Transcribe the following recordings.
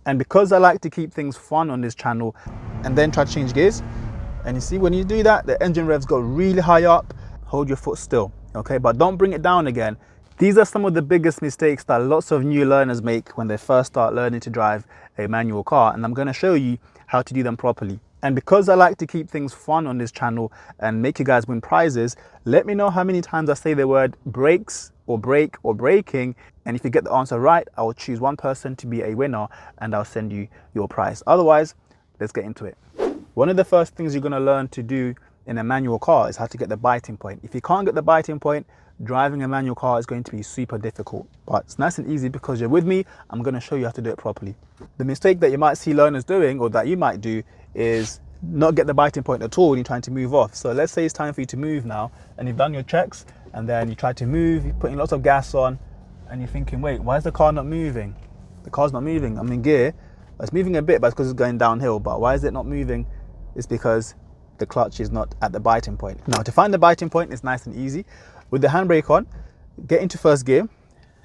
And because I like to keep things fun on this channel and then try to change gears, and you see when you do that, the engine revs go really high up. Hold your foot still, okay? But don't bring it down again. These are some of the biggest mistakes that lots of new learners make when they first start learning to drive a manual car, and I'm going to show you how to do them properly. And because I like to keep things fun on this channel and make you guys win prizes, let me know how many times I say the word brakes or brake or braking, and if you get the answer right, I will choose one person to be a winner and I'll send you your prize. Otherwise, let's get into it. One of the first things you're going to learn to do in a manual car is how to get the biting point. If you can't get the biting point, driving a manual car is going to be super difficult, but it's nice and easy because you're with me. I'm going to show you how to do it properly. The mistake that you might see learners doing, or that you might do, is not get the biting point at all when you're trying to move off. So let's say it's time for you to move now, and you've done your checks, and then you try to move, you're putting lots of gas on, and you're thinking, wait, why is the car not moving? The car's not moving. I'm in gear. It's moving a bit, but it's because it's going downhill. But why is it not moving? It's because the clutch is not at the biting point. Now, to find the biting point is nice and easy. With the handbrake on, get into first gear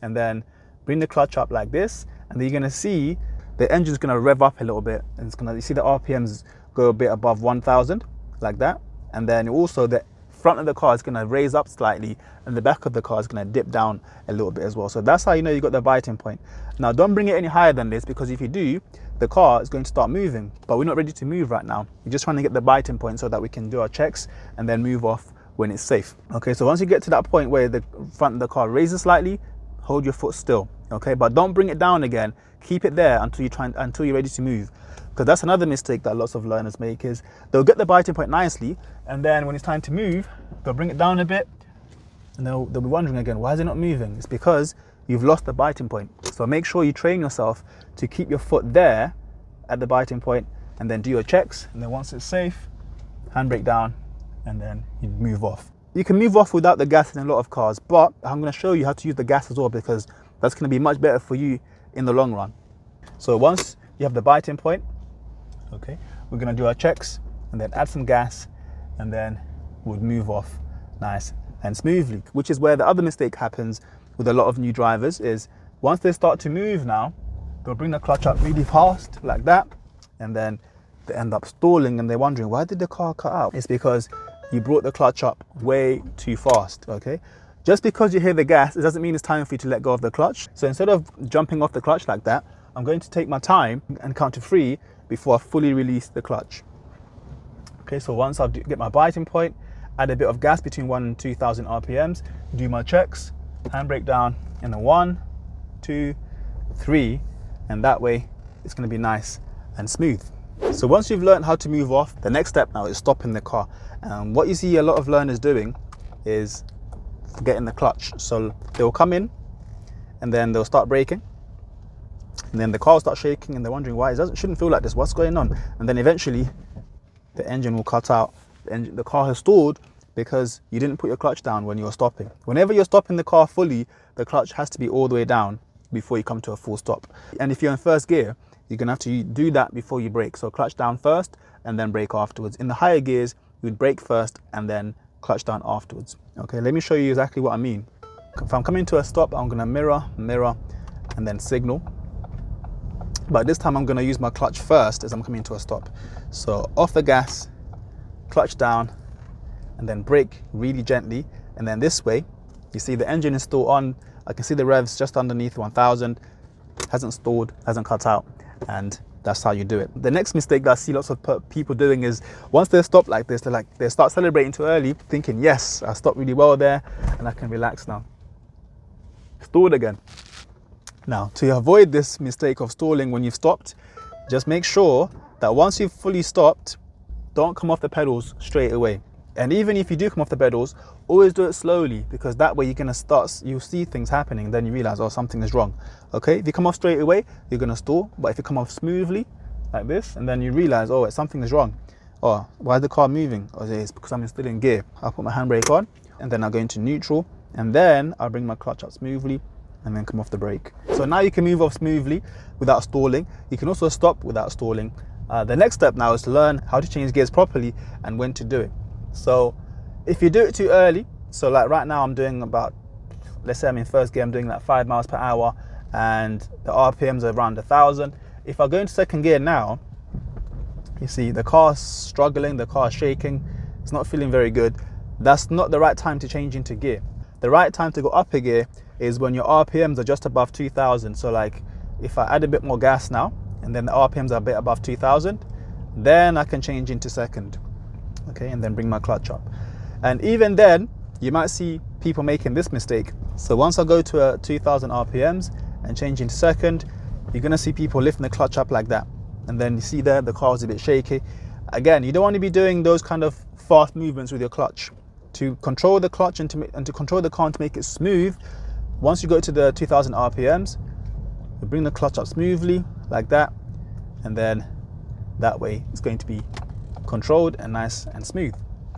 and then bring the clutch up like this, and then you're going to see the engine's going to rev up a little bit, and it's going to, you see the RPMs go a bit above 1000 like that, and then also the front of the car is going to raise up slightly and the back of the car is going to dip down a little bit as well. So that's how you know you got the biting point. Now, don't bring it any higher than this, because if you do, the car is going to start moving, but we're not ready to move right now. We're just trying to get the biting point so that we can do our checks and then move off when it's safe. Okay, so once you get to that point where the front of the car raises slightly, hold your foot still, okay? But don't bring it down again. Keep it there until you're ready to move. Because that's another mistake that lots of learners make, is they'll get the biting point nicely, and then when it's time to move, they'll bring it down a bit, and they'll be wondering again, why is it not moving? It's because you've lost the biting point. So make sure you train yourself to keep your foot there at the biting point, and then do your checks, and then once it's safe, handbrake down, and then you move off. You can move off without the gas in a lot of cars, but I'm going to show you how to use the gas as well, because that's going to be much better for you in the long run. So once you have the biting point, okay, we're going to do our checks and then add some gas, and then we'll move off nice and smoothly, which is where the other mistake happens with a lot of new drivers. Is once they start to move now, they'll bring the clutch up really fast like that, and then they end up stalling, and they're wondering, why did the car cut out? It's because you brought the clutch up way too fast, okay? Just because you hear the gas, it doesn't mean it's time for you to let go of the clutch. So instead of jumping off the clutch like that, I'm going to take my time and count to 3 before I fully release the clutch. Okay, so once I get my biting point, add a bit of gas between 1,000 and 2,000 RPMs, do my checks, handbrake down, and then 1, 2, 3, and that way it's going to be nice and smooth. So once you've learned how to move off, the next step now is stopping the car. And what you see a lot of learners doing is forgetting the clutch. So they'll come in and then they'll start braking, and then the car will start shaking, and they're wondering why it shouldn't feel like this, what's going on? And then eventually the engine will cut out. The car has stalled because you didn't put your clutch down when you were stopping. Whenever you're stopping the car fully, the clutch has to be all the way down before you come to a full stop. And if you're in first gear, you're going to have to do that before you brake. So clutch down first and then brake afterwards. In the higher gears, you would brake first and then clutch down afterwards. Okay, let me show you exactly what I mean. If I'm coming to a stop, I'm going to mirror, and then signal. But this time I'm going to use my clutch first as I'm coming to a stop. So off the gas, clutch down, and then brake really gently. And then this way, you see the engine is still on. I can see the revs just underneath 1000, hasn't stalled, hasn't cut out, and that's how you do it. The next mistake that I see lots of people doing is once they stop like this, they start celebrating too early, thinking, yes, I stopped really well there and I can relax now. Stalled again. Now, to avoid this mistake of stalling when you've stopped, just make sure that once you've fully stopped, don't come off the pedals straight away. And even if you do come off the pedals, always do it slowly, because that way you'll see things happening, then you realize, oh, something is wrong. Okay, if you come off straight away, you're gonna stall. But if you come off smoothly like this, and then you realize, oh, something is wrong. Oh, why is the car moving? Oh, it's because I'm still in gear. I'll put my handbrake on, and then I'll go into neutral, and then I'll bring my clutch up smoothly, and then come off the brake. So now you can move off smoothly without stalling. You can also stop without stalling. The next step now is to learn how to change gears properly and when to do it. So if you do it too early, so like right now I'm doing about, let's say I'm in first gear, I'm doing like 5 miles per hour and the RPMs are around 1000. if I go into second gear now, you see the car's struggling, the car's shaking, it's not feeling very good. That's not the right time to change into gear. The right time to go up a gear is when your RPMs are just above 2000. So like if I add a bit more gas now, and then the RPMs are a bit above 2000, then I can change into second, okay, and then bring my clutch up. And even then, you might see people making this mistake. So once I go to a 2000 RPMs and change into second, you're gonna see people lifting the clutch up like that. And then you see there, the car is a bit shaky. Again, you don't want to be doing those kind of fast movements with your clutch. To control the clutch and to control the car and to make it smooth, once you go to the 2000 RPMs, you bring the clutch up smoothly like that, and then that way it's going to be controlled and nice and smooth.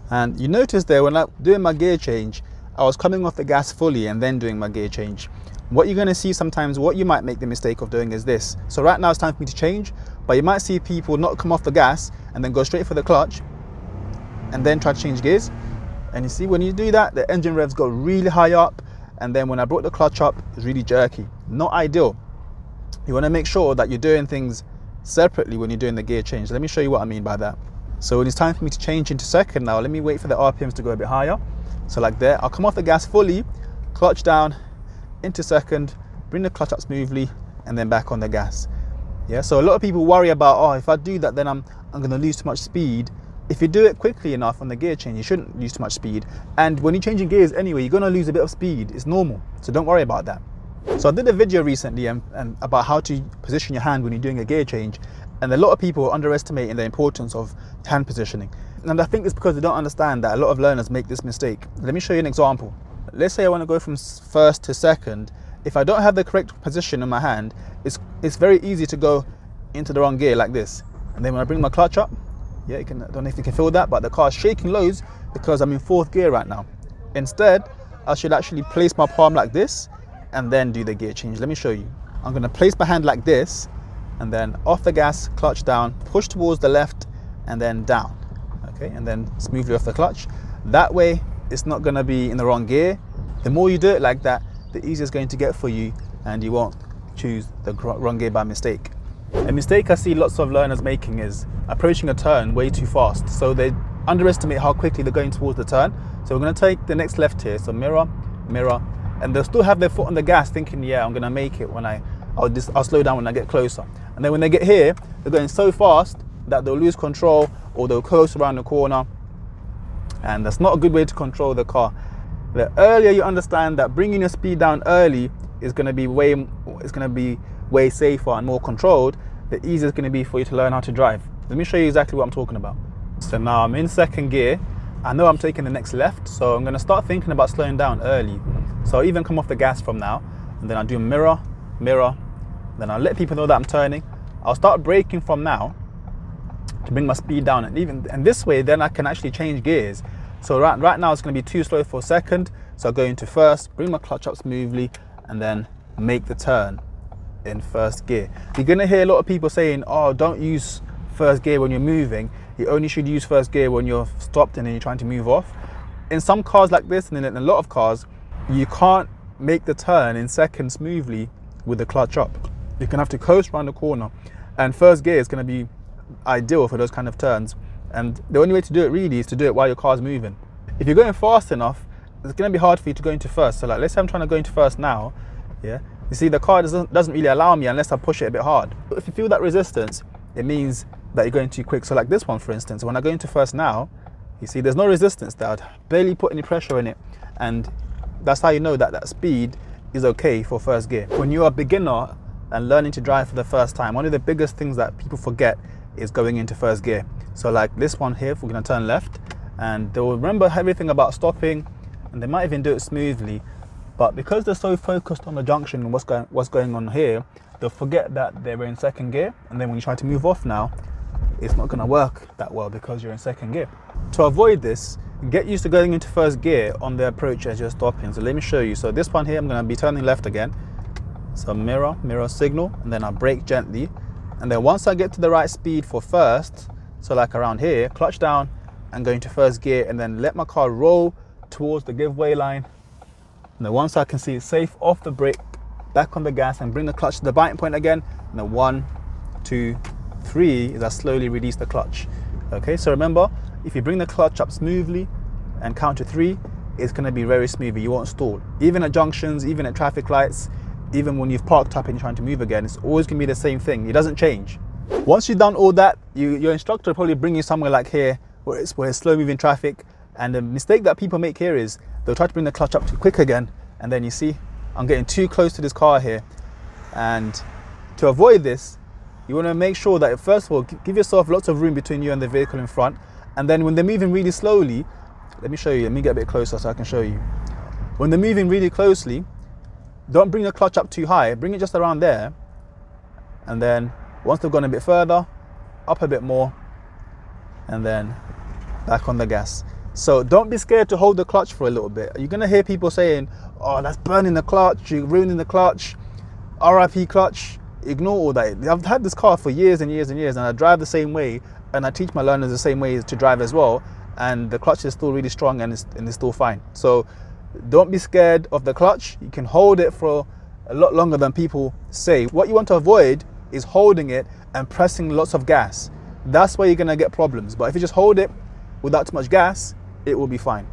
And you notice there, when I'm doing my gear change, I was coming off the gas fully and then doing my gear change. What you're going to see sometimes, what you might make the mistake of doing is this. So right now it's time for me to change, but you might see people not come off the gas and then go straight for the clutch and then try to change gears. And you see, when you do that, the engine revs go really high up, and then when I brought the clutch up, it's really jerky. Not ideal. You want to make sure that you're doing things separately when you're doing the gear change. Let me show you what I mean by that. So when it's time for me to change into second now, let me wait for the RPMs to go a bit higher. So like there, I'll come off the gas fully, clutch down, into second, bring the clutch up smoothly, and then back on the gas. Yeah, so a lot of people worry about, oh, if I do that, then I'm going to lose too much speed. If you do it quickly enough on the gear change, you shouldn't lose too much speed. And when you're changing gears anyway, you're going to lose a bit of speed. It's normal, so don't worry about that. So I did a video recently and about how to position your hand when you're doing a gear change, and a lot of people are underestimating the importance of hand positioning. And I think it's because they don't understand that a lot of learners make this mistake. Let me show you an example. Let's say I want to go from first to second. If I don't have the correct position in my hand, it's very easy to go into the wrong gear like this. And then when I bring my clutch up, yeah, I don't know if you can feel that, but the car is shaking loads because I'm in fourth gear right now. Instead, I should actually place my palm like this and then do the gear change. Let me show you. I'm going to place my hand like this and then off the gas, clutch down, push towards the left and then down. Okay, and then smoothly off the clutch. That way, it's not going to be in the wrong gear. The more you do it like that, the easier it's going to get for you, and you won't choose the wrong gear by mistake. A mistake I see lots of learners making is approaching a turn way too fast. So they underestimate how quickly they're going towards the turn. So we're going to take the next left here. So mirror, mirror, and they'll still have their foot on the gas thinking, yeah, I'm going to make it when I'll slow down when I get closer. And then when they get here, they're going so fast that they'll lose control or they'll close around the corner. And that's not a good way to control the car. The earlier you understand that bringing your speed down early is going to be way safer and more controlled, the easier it's going to be for you to learn how to drive. Let me show you exactly what I'm talking about. So now I'm in second gear. I know I'm taking the next left, so I'm going to start thinking about slowing down early. So I'll even come off the gas from now, and then I'll do mirror, mirror, then I'll let people know that I'm turning. I'll start braking from now to bring my speed down, and this way then I can actually change gears. So right now it's going to be too slow for a second, so I'll go into first, bring my clutch up smoothly, and then make the turn in first gear. You're going to hear a lot of people saying, oh, don't use first gear when you're moving, you only should use first gear when you're stopped and then you're trying to move off. In some cars like this, and in a lot of cars, you can't make the turn in second smoothly with the clutch up. You're going to have to coast around the corner, and first gear is going to be ideal for those kind of turns. And the only way to do it really is to do it while your car's moving. If you're going fast enough, it's going to be hard for you to go into first. So like, let's say I'm trying to go into first now, yeah, you see the car doesn't really allow me unless I push it a bit hard. But if you feel that resistance, it means that you're going too quick. So like this one, for instance, when I go into first now, you see there's no resistance there. I'd barely put any pressure in it, and that's how you know that that speed is okay for first gear. When you're a beginner and learning to drive for the first time, one of the biggest things that people forget is going into first gear. So like this one here, we're going to turn left, and they'll remember everything about stopping, and they might even do it smoothly, but because they're so focused on the junction and what's going on here, they'll forget that they're in second gear, and then when you try to move off now, it's not going to work that well because you're in second gear. To avoid this, get used to going into first gear on the approach as you're stopping. So let me show you. So this one here, I'm going to be turning left again. So mirror, mirror signal, and then I'll brake gently. And then once I get to the right speed for first, so like around here, clutch down and go into first gear, and then let my car roll towards the giveaway line. And then once I can see it's safe, off the brake, back on the gas, and bring the clutch to the biting point again. And then 1, to 3 is I slowly release the clutch. Okay, so remember, if you bring the clutch up smoothly and count to 3, it's going to be very smooth. You won't stall. Even at junctions, even at traffic lights, even when you've parked up and you're trying to move again, it's always going to be the same thing. It doesn't change. Once you've done all that, your instructor will probably bring you somewhere like here where it's slow moving traffic. And the mistake that people make here is they'll try to bring the clutch up too quick again, and then you see I'm getting too close to this car here. And to avoid this, you want to make sure that, first of all, give yourself lots of room between you and the vehicle in front. And then when they're moving really slowly, let me show you, let me get a bit closer so I can show you. When they're moving really closely, don't bring the clutch up too high, bring it just around there. And then once they've gone a bit further, up a bit more, and then back on the gas. So don't be scared to hold the clutch for a little bit. You're going to hear people saying, oh, that's burning the clutch, you're ruining the clutch, RIP clutch. Ignore all that. I've had this car for years and years and years, and I drive the same way, and I teach my learners the same way to drive as well, and the clutch is still really strong and it's still fine. So don't be scared of the clutch. You can hold it for a lot longer than people say. What you want to avoid is holding it and pressing lots of gas. That's where you're going to get problems. But if you just hold it without too much gas, it will be fine.